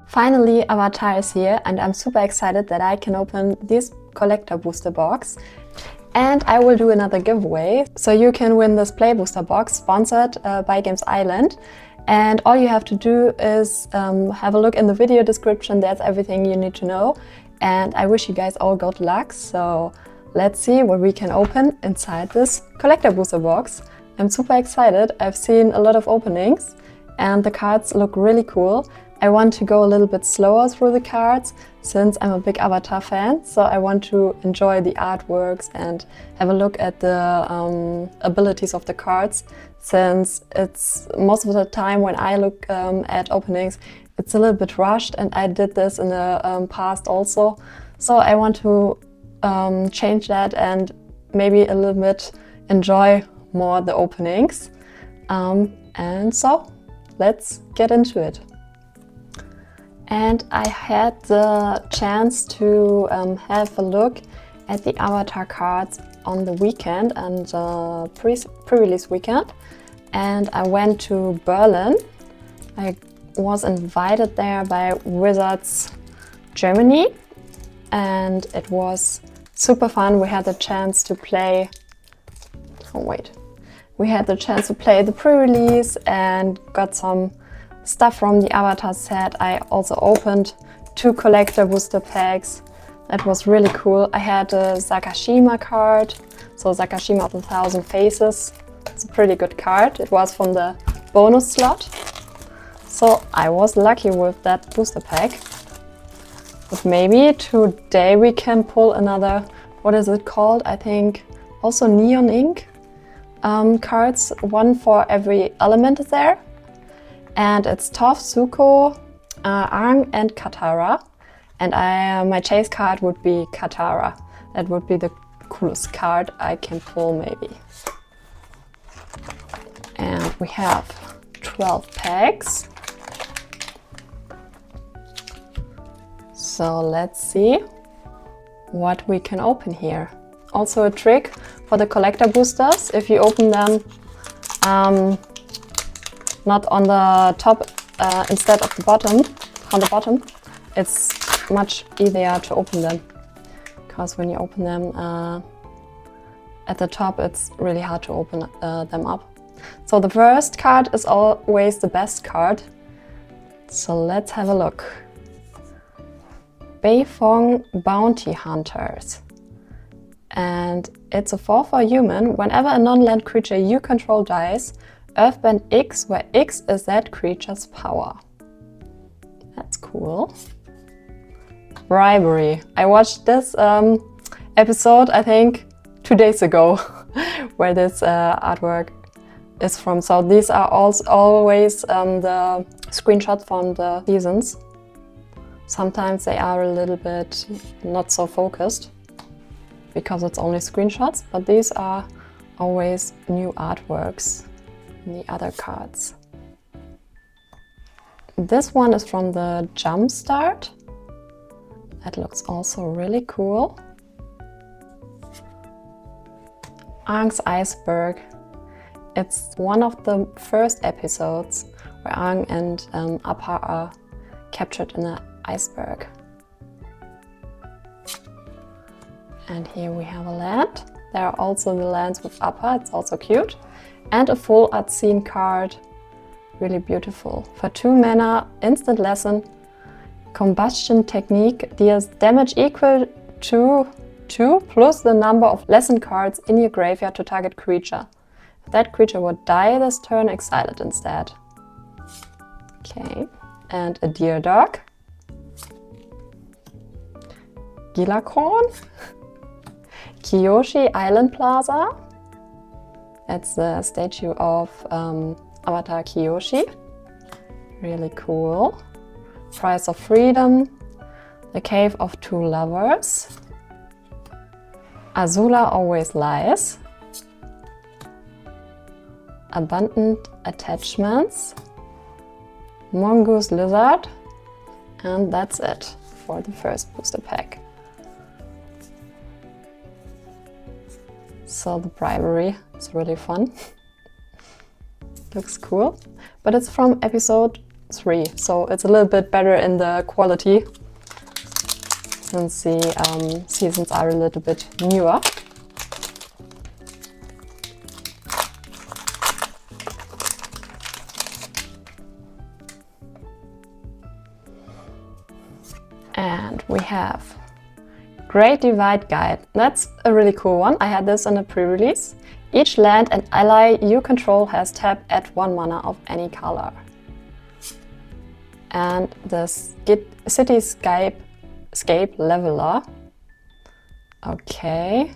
Finally, Avatar is here and I'm super excited that I can open this collector booster box. And I will do another giveaway, so you can win this play booster box sponsored by Games Island. And all you have to do is have a look in the video description, that's everything you need to know. And I wish you guys all good luck, so let's see what we can open inside this collector booster box. I'm super excited, I've seen a lot of openings and the cards look really cool. I want to go a little bit slower through the cards since I'm a big Avatar fan, so I want to enjoy the artworks and have a look at the abilities of the cards, since it's most of the time when I look at openings it's a little bit rushed, and I did this in the past also. So I want to change that and maybe a little bit enjoy more the openings. And so let's get into it. And I had the chance to have a look at the Avatar cards on the weekend and pre-release weekend. And I went to Berlin. I was invited there by Wizards Germany and it was super fun. We had the chance to play, we had the chance to play the pre-release and got some stuff from the Avatar set. I also opened 2 collector booster packs. That was really cool. I had a Sakashima card, so Sakashima of the 1,000 Faces. It's a pretty good card. It was from the bonus slot. So I was lucky with that booster pack. But maybe today we can pull another, what is it called? I think also Neon Ink cards. One for every element is there. And it's Toph, Zuko, Aang and Katara. And my chase card would be Katara. That would be the coolest card I can pull maybe. And we have 12 packs. So let's see what we can open here. Also a trick for the collector boosters, if you open them not on the top instead of the bottom, on the bottom, it's much easier to open them. Because when you open them at the top, it's really hard to open them up. So the first card is always the best card. So let's have a look. Beifong Bounty Hunters. And it's a 4/4 human. Whenever a non-land creature you control dies, Earthbend X, where X is that creature's power. That's cool. Bribery. I watched this episode, I think, 2 days ago, where this artwork is from. So these are always the screenshots from the seasons. Sometimes they are a little bit not so focused because it's only screenshots, but these are always new artworks in the other cards. This one is from the Jumpstart. That looks also really cool. Aang's Iceberg. It's one of the first episodes where Aang and Appa are captured in an iceberg. And here we have a land. There are also the lands with Appa, it's also cute. And a full art scene card, really beautiful. For 2 mana, instant lesson, combustion technique deals damage equal to 2 plus the number of lesson cards in your graveyard to target creature. If that creature would die this turn, exile it instead. Okay, and a deer dog. Gilacorn. Kyoshi Island Plaza. That's the statue of Avatar Kyoshi. Really cool. Price of Freedom. The Cave of 2 Lovers. Azula Always Lies. Abundant Attachments. Mongoose Lizard. And that's it for the first booster pack. So the bribery is really fun. Looks cool. But it's from episode 3, so it's a little bit better in the quality since the seasons are a little bit newer. And we have Great Divide Guide. That's a really cool one. I had this in a pre-release. Each land and ally you control has tap at 1 mana of any color. And the Cityscape Leveler. Okay.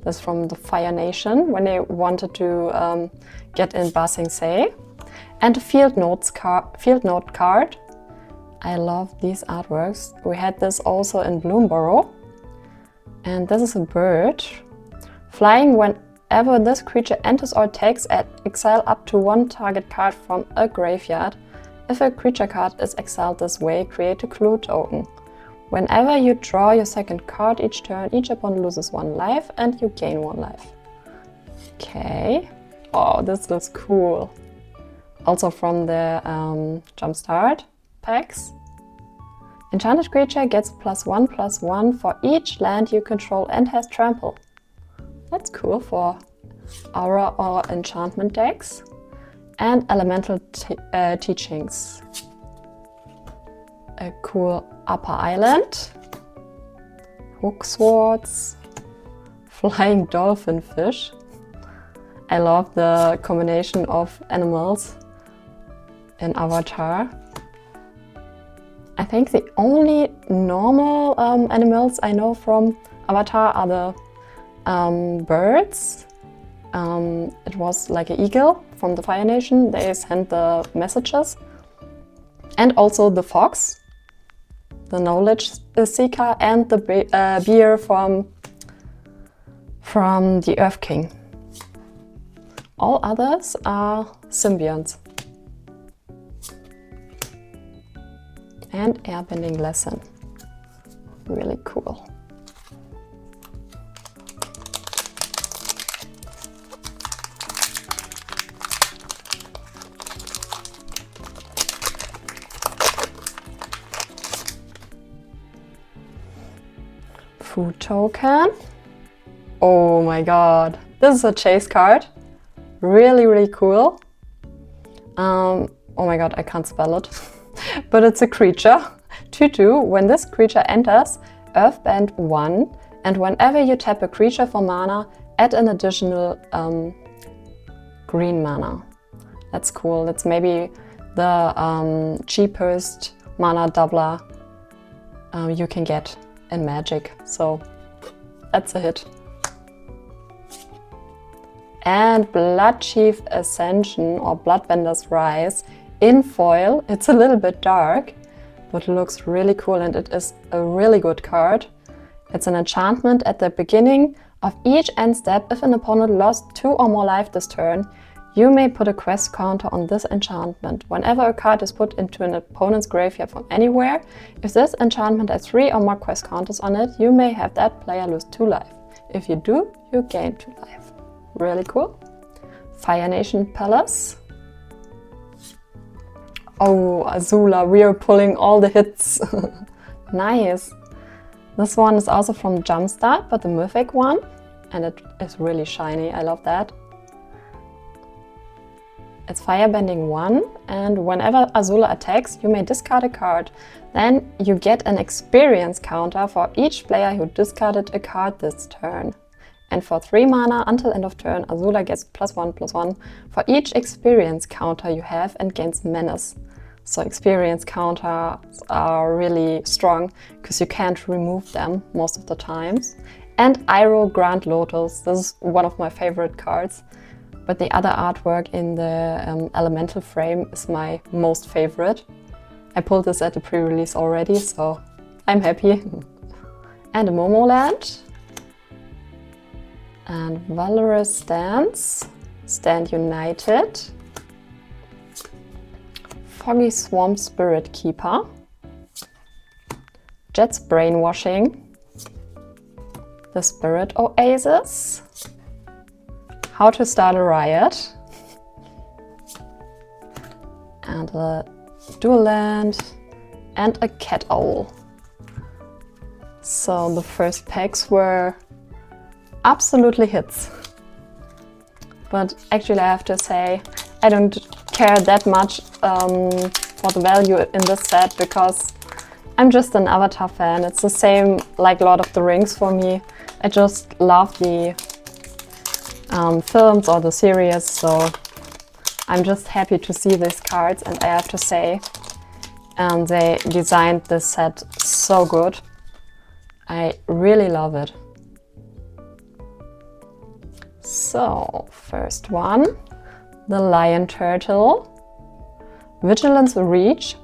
That's from the Fire Nation when they wanted to get in Ba Sing Se. And a Field Note card. I love these artworks. We had this also in Bloomborough. And this is a bird. Flying whenever this creature enters or attacks, exile up to 1 target card from a graveyard. If a creature card is exiled this way, create a clue token. Whenever you draw your second card each turn, each opponent loses 1 life and you gain 1 life. Okay. Oh, this looks cool. Also from the Jumpstart packs. Enchanted creature gets +1/+1 for each land you control and has trample. That's cool for aura or enchantment decks. And elemental teachings. A cool upper island. Hook swords. Flying dolphin fish. I love the combination of animals in Avatar. I think the only normal animals I know from Avatar are the birds. It was like an eagle from the Fire Nation. They sent the messages. And also the fox, the knowledge seeker, and the bear from the Earth King. All others are symbionts. And Airbending lesson. Really cool. Food token. Oh my god. This is a chase card. Really, really cool. Oh my god, I can't spell it. But it's a creature. 2/2. When this creature enters, Earthbend 1, and whenever you tap a creature for mana, add an additional green mana. That's cool. That's maybe the cheapest mana doubler you can get in Magic. So that's a hit. And Bloodchief Ascension or Bloodbender's Rise in foil. It's a little bit dark, but looks really cool, and it is a really good card. It's an enchantment at the beginning of each end step. If an opponent lost 2 or more life this turn, you may put a quest counter on this enchantment. Whenever a card is put into an opponent's graveyard from anywhere, if this enchantment has 3 or more quest counters on it, you may have that player lose 2 life. If you do, you gain 2 life. Really cool. Fire Nation Palace. Oh, Azula, we are pulling all the hits. Nice. This one is also from Jumpstart, but the mythic one. And it is really shiny. I love that. It's Firebending 1, and whenever Azula attacks, you may discard a card. Then you get an experience counter for each player who discarded a card this turn. And for 3 mana until end of turn, Azula gets +1/+1 for each experience counter you have and gains menace. So experience counters are really strong because you can't remove them most of the times. And Iroh Grand Lotus, this is one of my favorite cards. But the other artwork in the elemental frame is my most favorite. I pulled this at the pre-release already, so I'm happy. And a Momoland. And Valorous Stance. Stand United. Foggy Swamp Spirit Keeper. Jet's Brainwashing. The Spirit Oasis. How to Start a Riot. and a dual land and a cat owl. So the first packs were absolutely hits. But actually I have to say I don't care that much for the value in this set, because I'm just an Avatar fan. It's the same like Lord of the Rings for me. I just love the films or the series, so I'm just happy to see these cards, and I have to say they designed this set so good. I really love it. So, first one, the Lion Turtle. Vigilance Reach.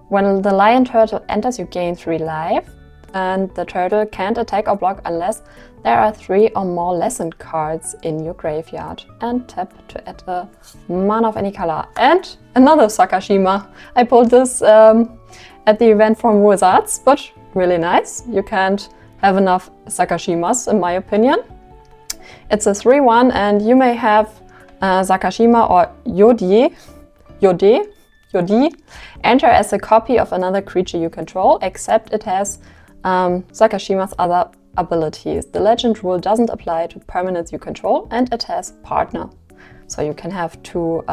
When the Lion Turtle enters, you gain 3 life, and the turtle can't attack or block unless there are 3 or more lessened cards in your graveyard. And tap to add a mana of any color. And another Sakashima. I pulled this at the event from Wizards, but really nice. You can't have enough Sakashimas, in my opinion. It's a 3/1, and you may have Sakashima or Yodi enter as a copy of another creature you control, except it has Sakashima's other abilities. The legend rule doesn't apply to permanents you control, and it has partner. So you can have 2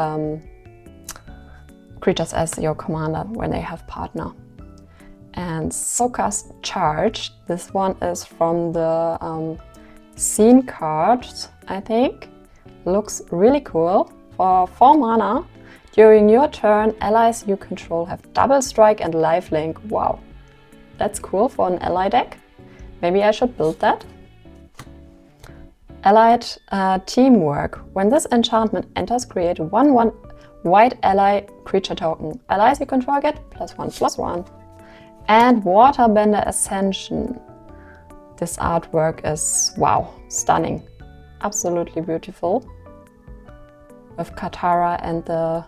creatures as your commander when they have partner. And Sokka's Charge. This one is from the Scene cards, I think. Looks really cool. For 4 mana, during your turn, allies you control have double strike and lifelink. Wow, that's cool for an ally deck. Maybe I should build that. Allied Teamwork. When this enchantment enters, create a 1/1 white ally creature token. Allies you control get +1/+1. And Waterbender Ascension. This artwork is, wow, stunning. Absolutely beautiful. With Katara and the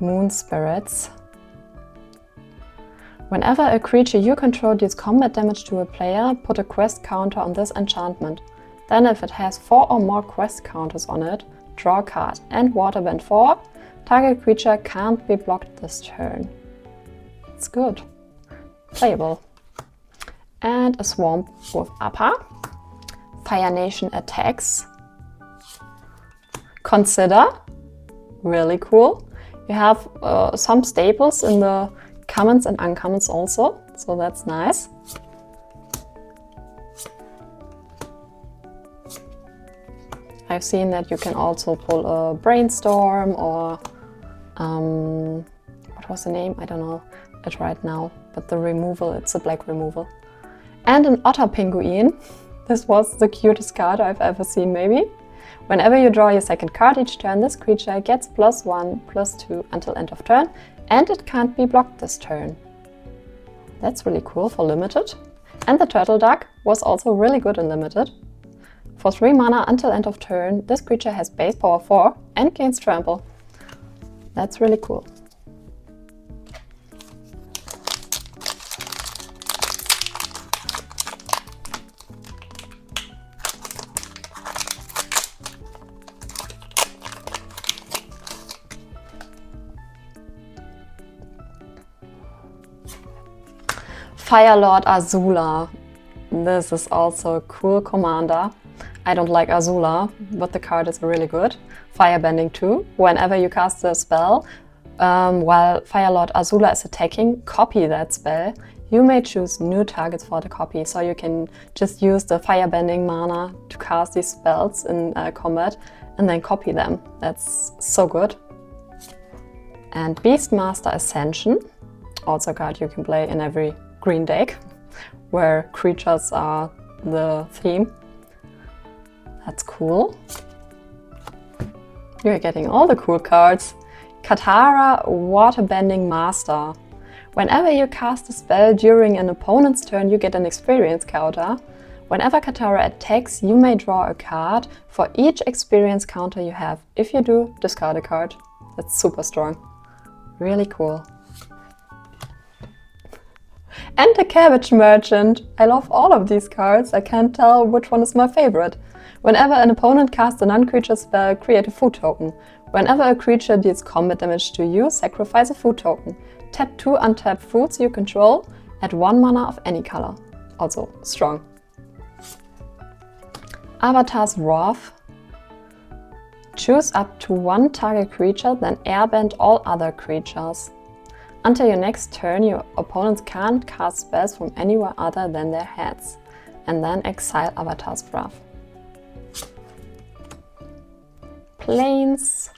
Moon Spirits. Whenever a creature you control deals combat damage to a player, put a quest counter on this enchantment. Then if it has 4 or more quest counters on it, draw a card. And Waterbend 4, target creature can't be blocked this turn. It's good. Playable. And a Swamp with Appa. Fire Nation Attacks. Consider. Really cool. You have some staples in the commons and uncommons also, so that's nice. I've seen that you can also pull a Brainstorm or what was the name? I don't know it right now, but the removal, it's a black removal. And an Otter Penguin. This was the cutest card I've ever seen, maybe. Whenever you draw your second card each turn, this creature gets +1/+2 until end of turn, and it can't be blocked this turn. That's really cool for limited. And the Turtle Duck was also really good in limited. For 3 mana until end of turn, this creature has base power 4 and gains trample. That's really cool. Firelord Azula. This is also a cool commander. I don't like Azula, but the card is really good. Firebending 2. Whenever you cast a spell, while Firelord Azula is attacking, copy that spell. You may choose new targets for the copy, so you can just use the Firebending mana to cast these spells in combat and then copy them. That's so good. And Beastmaster Ascension. Also a card you can play in every green deck, where creatures are the theme. That's cool. You're getting all the cool cards. Katara Waterbending Master. Whenever you cast a spell during an opponent's turn, you get an experience counter. Whenever Katara attacks, you may draw a card for each experience counter you have. If you do, discard a card. That's super strong. Really cool. And the Cabbage Merchant. I love all of these cards. I can't tell which one is my favorite. Whenever an opponent casts a non-creature spell, create a food token. Whenever a creature deals combat damage to you, sacrifice a food token. Tap 2 untapped foods you control at 1 mana of any color. Also strong. Avatar's Wrath. Choose up to 1 target creature, then airbend all other creatures. Until your next turn, your opponents can't cast spells from anywhere other than their heads. And then exile Avatar's Wrath. Plains.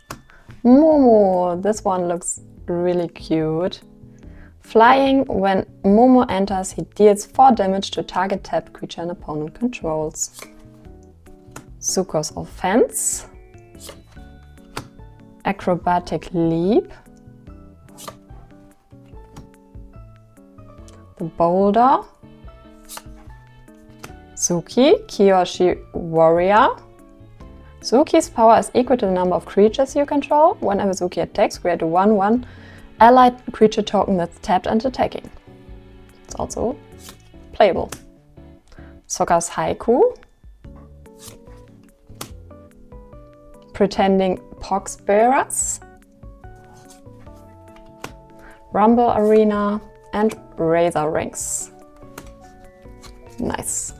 Momo. This one looks really cute. Flying. When Momo enters, he deals 4 damage to target tapped creature an opponent controls. Zuko's Offense. Acrobatic Leap. The Boulder. Zuki, Kyoshi Warrior. Zuki's power is equal to the number of creatures you control. Whenever Zuki attacks, create a 1/1 allied creature token that's tapped and attacking. It's also playable. Sokka's Haiku. Pretending Poxbearers. Rumble Arena and Razor Rings. Nice.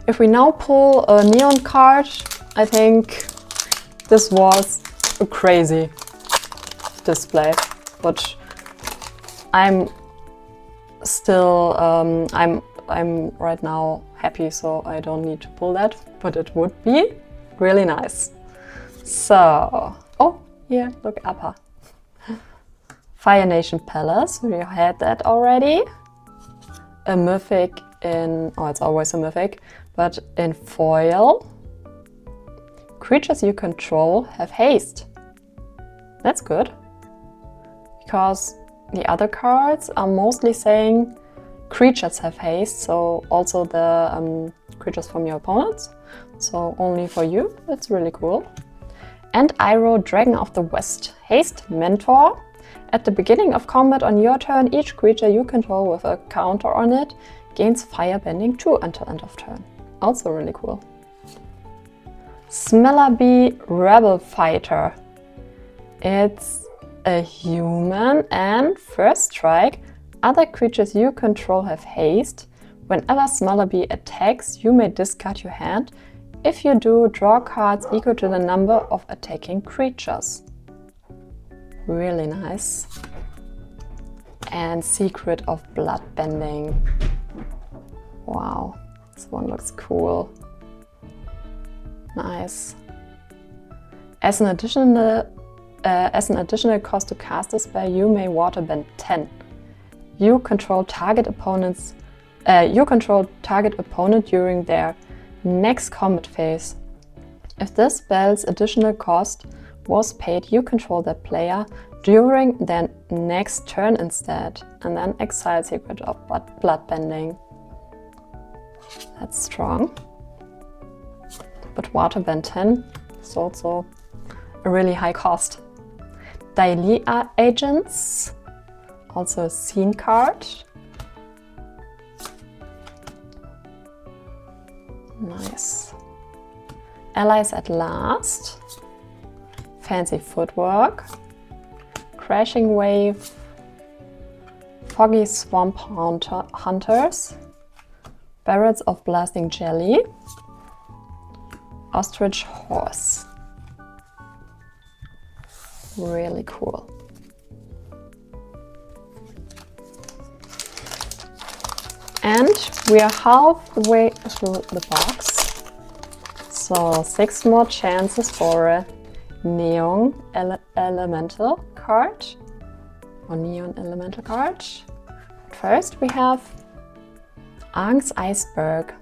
If we now pull a Neon card, I think this was a crazy display, but I'm still, I'm right now happy, so I don't need to pull that, but it would be really nice. So, oh, here, look, Appa. Fire Nation Palace, we had that already. A mythic in, oh, it's always a mythic, but in foil. Creatures you control have haste. That's good, because the other cards are mostly saying creatures have haste, so also the creatures from your opponents. So only for you, that's really cool. And Iroh, Dragon of the West. Haste Mentor. At the beginning of combat on your turn, each creature you control with a counter on it gains Firebending 2 until end of turn. Also really cool. Smellerbee Rebel Fighter. It's a human and first strike. Other creatures you control have haste. Whenever Smellerbee attacks, you may discard your hand. If you do, draw cards equal to the number of attacking creatures. Really nice. And Secret of Bloodbending. Wow, this one looks cool. Nice. As an additional cost to cast a spell, you may waterbend 10. You control target opponent during their next combat phase. If this spell's additional cost was paid, you control that player during their next turn instead, and then exile Secret of Bloodbending. That's strong. But waterbend 10 is also a really high cost. Dailia Agents, also a scene card. Nice. Allies at Last. Fancy Footwork. Crashing Wave. Foggy Swamp Hunters. Barrels of Blasting Jelly. Ostrich Horse. Really cool. And we are halfway through the box. So 6 more chances for a Neon Elemental card. Or Neon Elemental card. First we have Aang's Iceberg.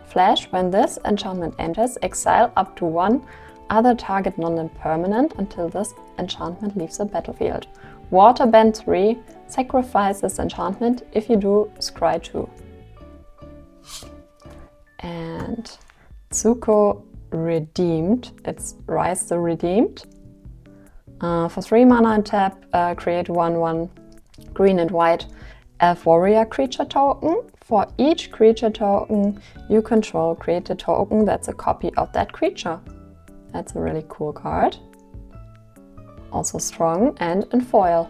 Flash, when this enchantment enters, exile up to 1 other target non-land permanent until this enchantment leaves the battlefield. Waterbend 3, sacrifice this enchantment. If you do, scry 2. And Zuko Redeemed, it's Rise the Redeemed. For 3 mana and tap, create 1/1 green and white elf warrior creature token. For each creature token you control, create a token that's a copy of that creature. That's a really cool card. Also strong and in foil.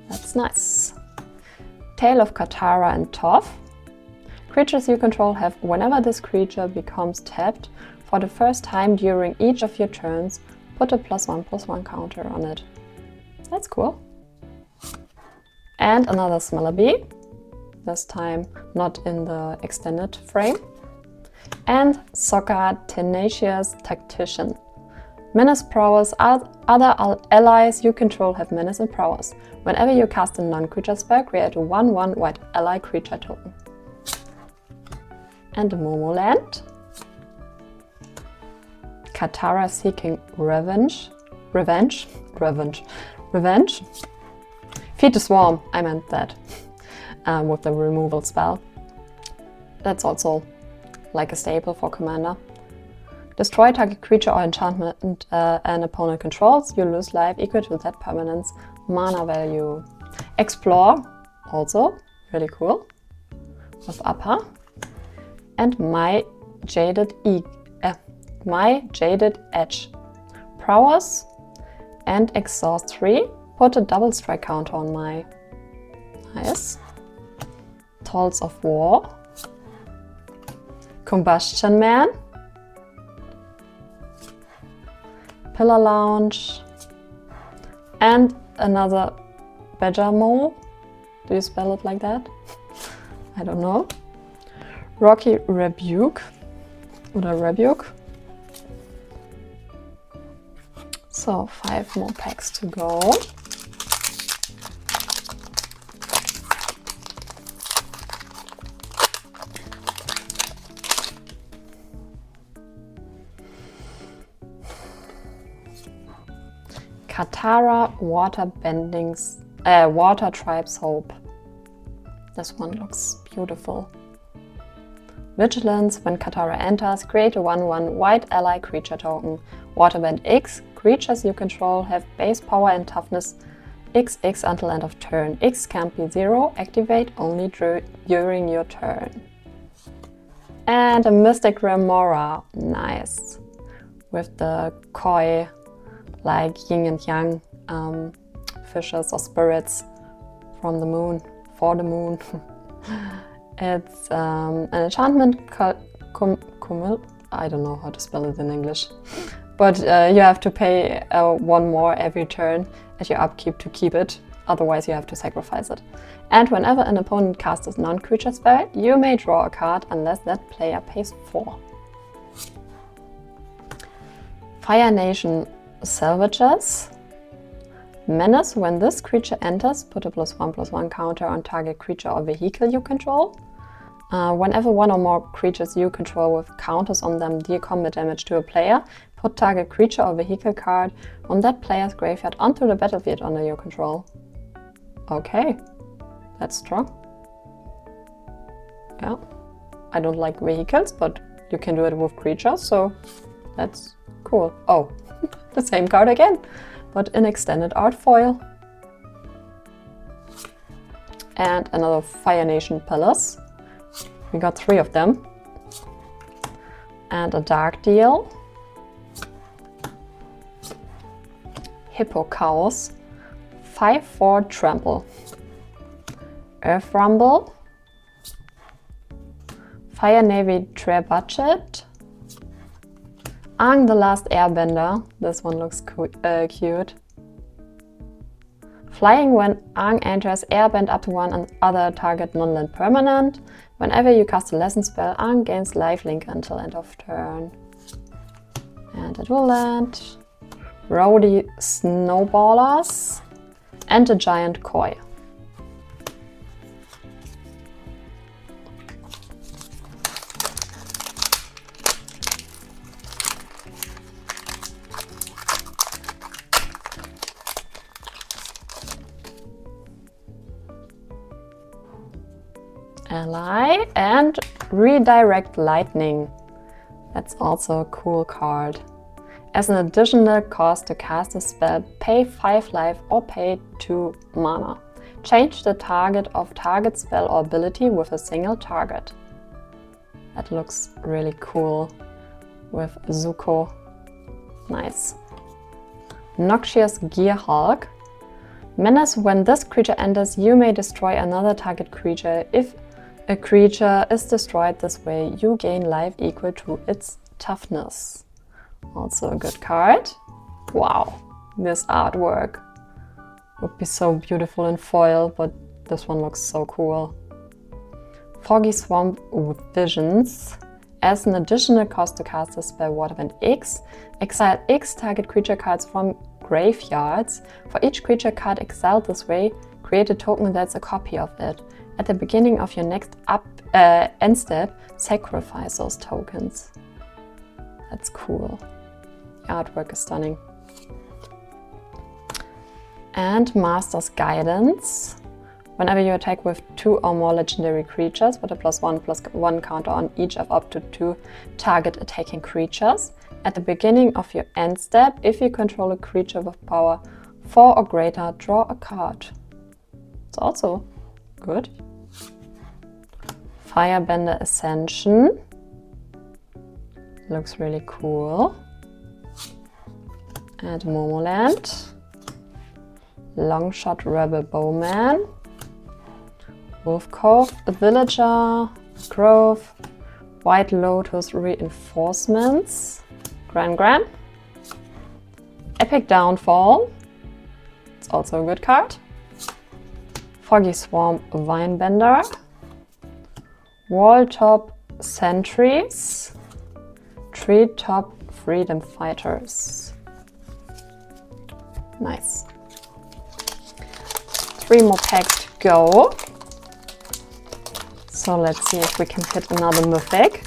That's nice. Tale of Katara and Toph. Creatures you control have, whenever this creature becomes tapped for the first time during each of your turns, put a +1/+1 counter on it. That's cool. And another Smellerbee. This time not in the extended frame. And Sokka Tenacious Tactician. Menace prowess. Other allies you control have menace and prowess. Whenever you cast a non-creature spell, create a 1/1 white ally creature token. And a Momoland. Katara Seeking Revenge. Feed the Swarm, I meant that. With the removal spell. That's also like a staple for Commander. Destroy target creature or enchantment an opponent controls. You lose life equal to that permanent's mana value. Explore, also really cool, with Upper. And My Jaded Edge. Prowess and Exhaust 3. Put a double strike counter on my. Nice. Tolls of War. Combustion Man. Pillar Lounge. And another Badger Mole. Do you spell it like that? I don't know. Rocky Rebuke. Oder Rebuke. So 5 more packs to go. Katara Water Tribe's Hope. This one looks beautiful. Vigilance. When Katara enters, create a 1/1 white ally creature token. Waterbend X. Creatures you control have base power and toughness XX until end of turn. X can't be 0. Activate only during your turn. And a Mystic Remora. Nice. With the koi, like yin and yang fishes or spirits from the moon, for the moon. It's an enchantment, I don't know how to spell it in English, but you have to pay 1 more every turn at your upkeep to keep it, otherwise you have to sacrifice it. And whenever an opponent casts a non-creature spell, you may draw a card unless that player pays 4. Fire Nation Salvages. Menace. When this creature enters, put a +1/+1 counter on target creature or vehicle you control. Whenever one or more creatures you control with counters on them deal combat damage to a player, put target creature or vehicle card on that player's graveyard onto the battlefield under your control. Okay, that's strong. Yeah, I don't like vehicles, but you can do it with creatures, so that's cool. Oh, the same card again, but in extended art foil. And another Fire Nation Palace. We got 3 of them. And a Dark Deal. Hippo Chaos. 5/4 Trample. Earth Rumble. Fire Navy Trebuchet. Aang the Last Airbender. This one looks cute. Flying. When Aang enters, airbend up to 1 other target non-land permanent. Whenever you cast a lesson spell, Aang gains lifelink until end of turn. And it will land. Rowdy Snowballers. And a Giant Koi. Ally and Redirect Lightning. That's also a cool card. As an additional cost to cast a spell, pay 5 life or pay 2 mana. Change the target of target spell or ability with a single target. That looks really cool with Zuko Nice. Noxious Gearhulk. Menace: when this creature enters, you may destroy another target creature. If a creature is destroyed this way, you gain life equal to its toughness. Also a good card. Wow, this artwork would be so beautiful in foil, but this one looks so cool. Foggy Swamp with Visions. As an additional cost to cast this spell, Waterbend X, exile X target creature cards from graveyards. For each creature card exiled this way, create a token that's a copy of it. At the beginning of your next end step, sacrifice those tokens. That's cool. The artwork is stunning. And Master's Guidance. Whenever you attack with 2 or more legendary creatures, put a +1/+1 counter on each of up to 2 target attacking creatures. At the beginning of your end step, if you control a creature with power 4 or greater, draw a card. It's also good. Airbender Ascension. Looks really cool. And Momoland. Longshot Rebel Bowman. Wolf Cove, the Villager, Grove, White Lotus Reinforcements, Gran, Epic Downfall, it's also a good card, Foggy Swamp Vinebender, Walltop Sentries, Treetop Freedom Fighters. Nice. 3 more packs to go. So let's see if we can hit another mythic.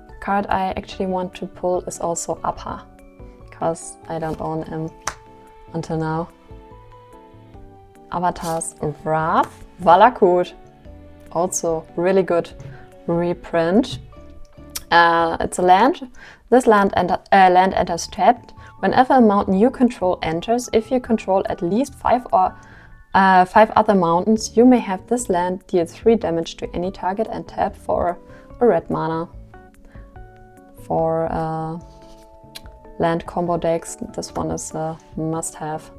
The card I actually want to pull is also Appa, because I don't own him until now. Avatar's Wrath, Valakut, also really good reprint. It's a land. This land enters tapped. Whenever a mountain you control enters, if you control at least 5 other mountains, you may have this land deal 3 damage to any target and tap for a red mana. For land combo decks, this one is a must-have.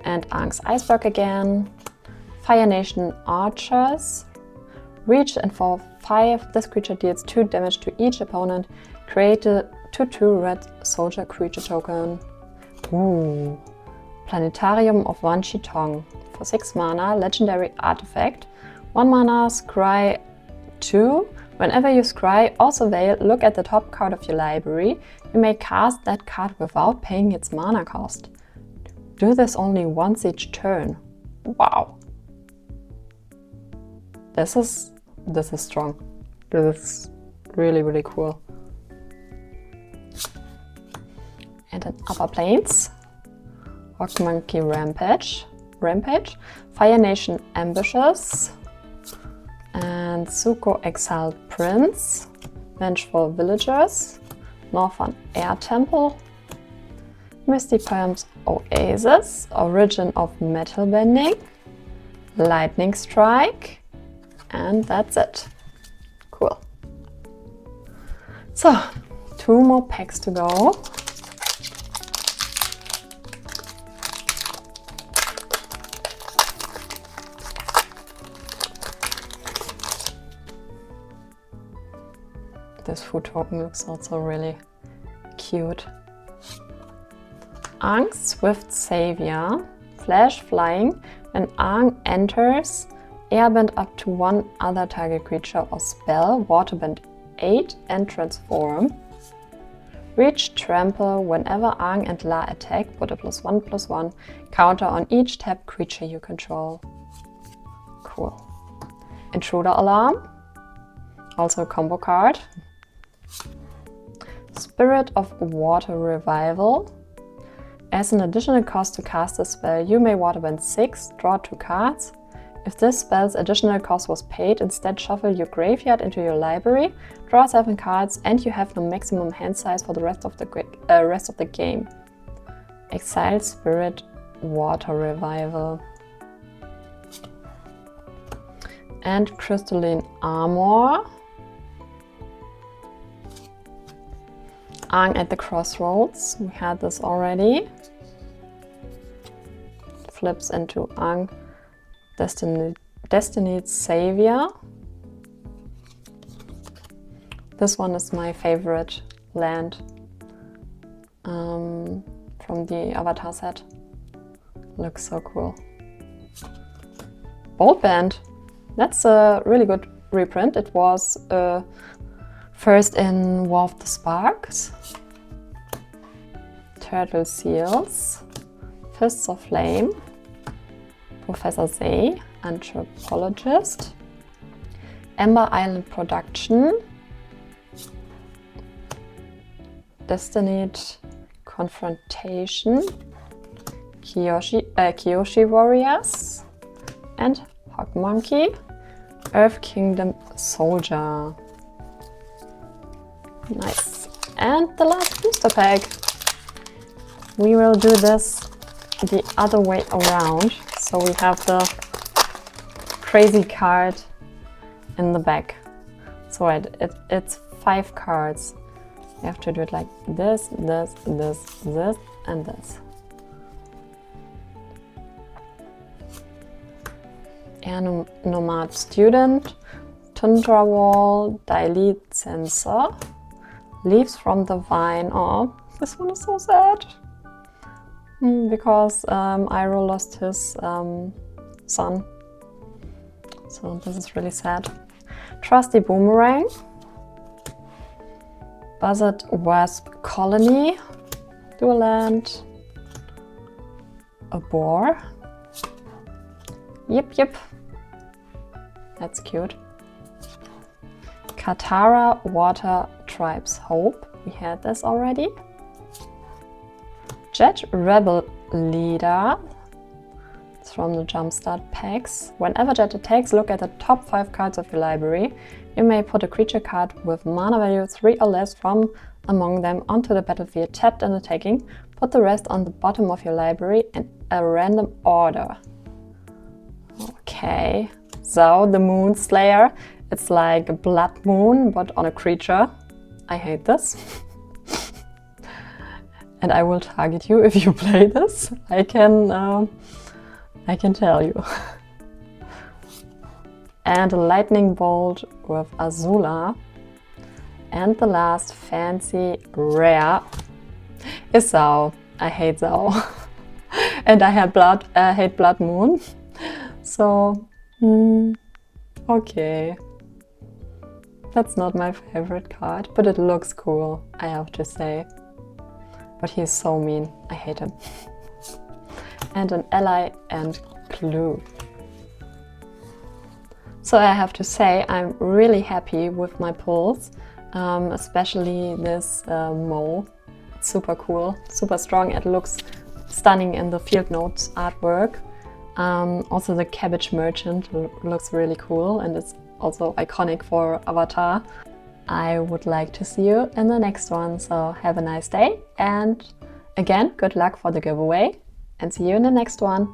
And Aang's Iceberg again. Fire Nation Archers. Reach, and for 5, this creature deals 2 damage to each opponent. Create a 2/2 red soldier creature token. Ooh. Planetarium of Wan-Chi Tong. For 6 mana, legendary artifact. 1 mana, scry 2. Whenever you scry or surveil, look at the top card of your library. You may cast that card without paying its mana cost. Do this only once each turn. Wow. This is strong. This is really, really cool. And in Upper Plains, Rock Monkey Rampage, Fire Nation Ambushes, and Zuko Exiled Prince, Vengeful Villagers, Northern Air Temple, Misty Poems Oasis, Origin of Metal Bending, Lightning Strike, and that's it. Cool. So, 2 more packs to go. This food token looks also really cute. Aang's Swift Savior. Flash Flying. When Aang enters, airbend up to 1 other target creature or spell, waterbend 8 and transform. Reach Trample. Whenever Aang and La attack, put a +1/+1 counter on each tapped creature you control. Cool. Intruder Alarm. Also a combo card. Spirit of Water Revival. As an additional cost to cast this spell, you may waterbend 6, draw 2 cards. If this spell's additional cost was paid, instead shuffle your graveyard into your library, draw 7 cards, and you have no maximum hand size for the rest of the game. Exile Spirit Water Revival. and Crystalline Armor. Aang at the Crossroads, we had this already. Flips into Aang, Destiny's Savior. This one is my favorite land from the Avatar set. Looks so cool. Bold Band. That's a really good reprint. It was first in War of the Sparks. Turtle Seals. Fists of Flame. Professor Zay, Anthropologist. Ember Island Production. Destined Confrontation. Kyoshi Warriors. And Hog Monkey. Earth Kingdom Soldier. Nice. And the last booster pack. We will do this the other way around. So we have the crazy card in the back. So it's 5 cards. You have to do it like this, this, this, this, and this. Air Nomad Student, Tundra Wall, Dilute Sensor, Leaves from the Vine. Oh, this one is so sad. Because Iroh lost his son. So this is really sad. Trusty Boomerang. Buzzard Wasp Colony. Dual Land. A Boar. Yep. That's cute. Katara Water Tribe's Hope. We had this already. Jet Rebel Leader. It's from the Jumpstart packs. Whenever Jet attacks, look at the top 5 cards of your library. You may put a creature card with mana value 3 or less from among them onto the battlefield tapped and attacking. Put the rest on the bottom of your library in a random order. Okay, so the Moon Slayer. It's like a Blood Moon, but on a creature. I hate this. And I will target you if you play this. I can tell you. And a Lightning Bolt with Azula. And the last fancy rare is Zhao. I hate Zhao. And I hate Blood Moon. So, okay. That's not my favorite card, but it looks cool, I have to say. But he's so mean. I hate him. And an Ally and Clue. So I have to say I'm really happy with my pulls, especially this mole. It's super cool, super strong. It looks stunning in the field notes artwork. Also the Cabbage Merchant looks really cool and it's also iconic for Avatar. I would like to see you in the next one, so have a nice day and again good luck for the giveaway and see you in the next one.